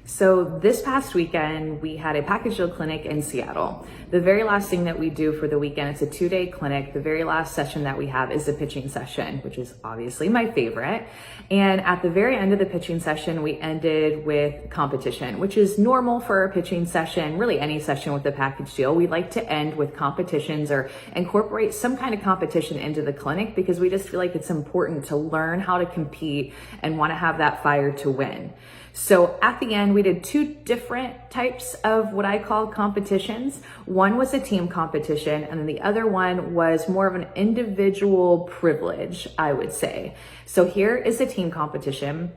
So this past weekend, we had a package deal clinic in Seattle. The very last thing that we do for the weekend, it's a 2-day clinic. The very last session that we have is the pitching session, which is obviously my favorite. And at the very end of the pitching session, we ended with competition, which is normal for a pitching session, really any session with the package deal. We like to end with competitions or incorporate some kind of competition into the clinic because we just feel like it's important to learn how to compete and want to have that fire to win. So at the end, we did 2 different types of what I call competitions. One was a team competition, and then the other one was more of an individual privilege, I would say. So here is a team competition.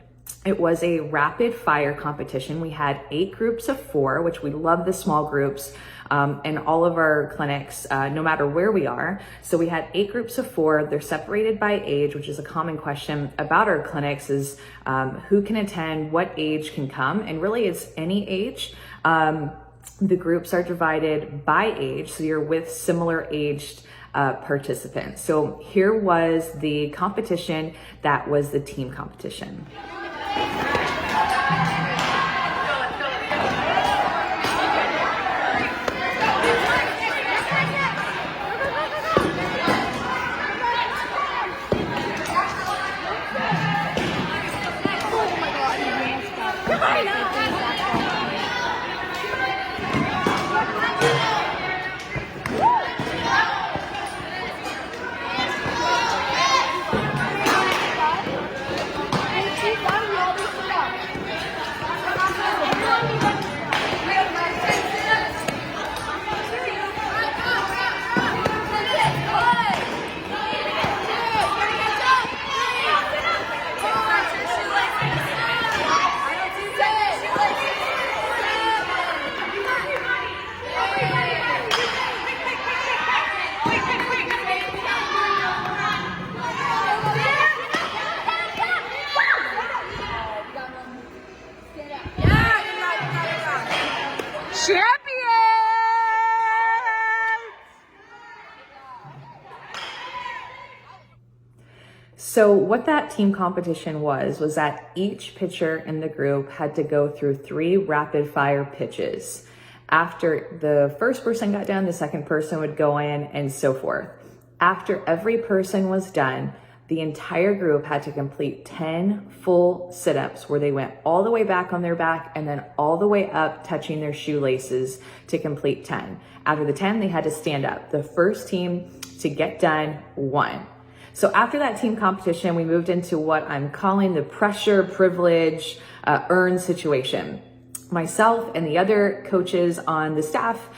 It was a rapid fire competition. We had 8 groups of 4, which we love the small groups in all of our clinics, no matter where we are. So we had 8 groups of 4. They're separated by age, which is a common question about our clinics is who can attend, what age can come, and really it's any age. The groups are divided by age, so you're with similar aged participants. So here was the competition that was the team competition. So what that team competition was that each pitcher in the group had to go through 3 rapid fire pitches. After the first person got done, the second person would go in and so forth. After every person was done, the entire group had to complete 10 full sit-ups where they went all the way back on their back and then all the way up touching their shoelaces to complete 10. After the 10, they had to stand up. The first team to get done won. So after that team competition, we moved into what I'm calling the pressure, privilege, earn situation. Myself and the other coaches on the staff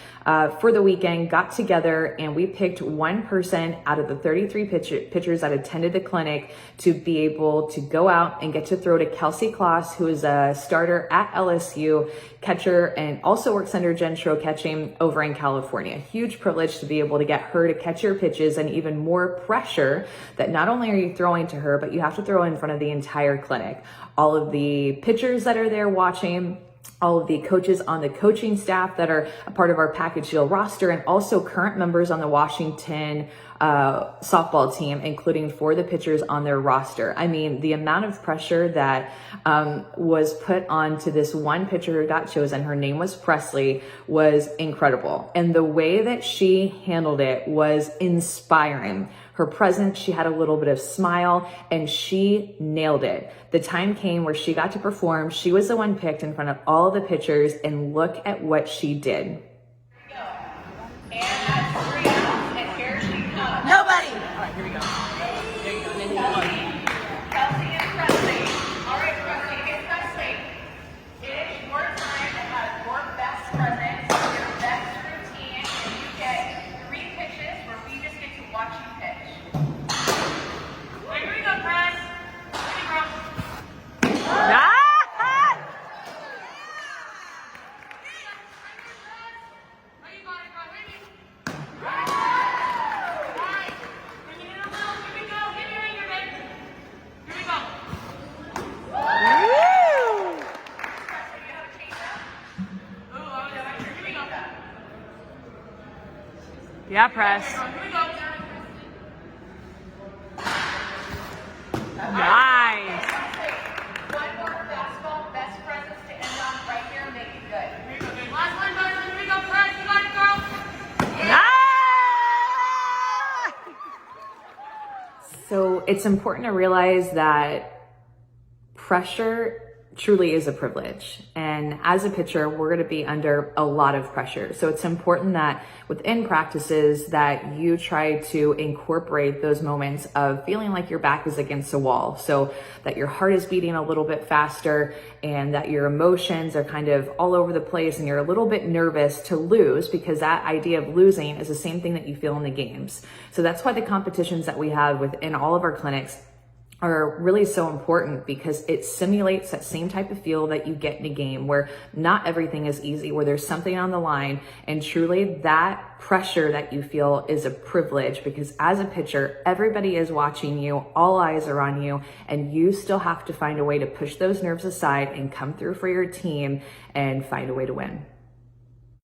for the weekend got together and we picked one person out of the 33 pitchers that attended the clinic to be able to go out and get to throw to Kelsey Kloss, who is a starter at LSU, catcher, and also works under Jen Schro catching over in California. Huge privilege to be able to get her to catch your pitches, and even more pressure that not only are you throwing to her, but you have to throw in front of the entire clinic. All of the pitchers that are there watching, all of the coaches on the coaching staff that are a part of our package deal roster, and also current members on the Washington softball team, including 4 of the pitchers on their roster. I mean, the amount of pressure that was put onto this one pitcher who got chosen, her name was Presley, was incredible. And the way that she handled it was inspiring. Her presence, she had a little bit of smile, and she nailed it. The time came where she got to perform. She was the one picked in front of all of the pitchers, and look at what she did. And that's 3 outs, and here she comes. Nobody! All right, here we go. There you go. And then Kelsey and Presley. All right, Presley, get Presley. It is your time to have your best presence, your best routine, and you get 3 pitches where we just get to watch you pitch. All right, here we go, Press. Here we go. Yeah, press. Nice. One more fastball, best presence to end on right So it's important to realize that pressure truly is a privilege. And as a pitcher, we're going to be under a lot of pressure. So it's important that within practices that you try to incorporate those moments of feeling like your back is against a wall. So that your heart is beating a little bit faster and that your emotions are kind of all over the place and you're a little bit nervous to lose, because that idea of losing is the same thing that you feel in the games. So that's why the competitions that we have within all of our clinics are really so important, because it simulates that same type of feel that you get in a game where not everything is easy, where there's something on the line. And truly that pressure that you feel is a privilege, because as a pitcher, everybody is watching you, all eyes are on you, and you still have to find a way to push those nerves aside and come through for your team and find a way to win.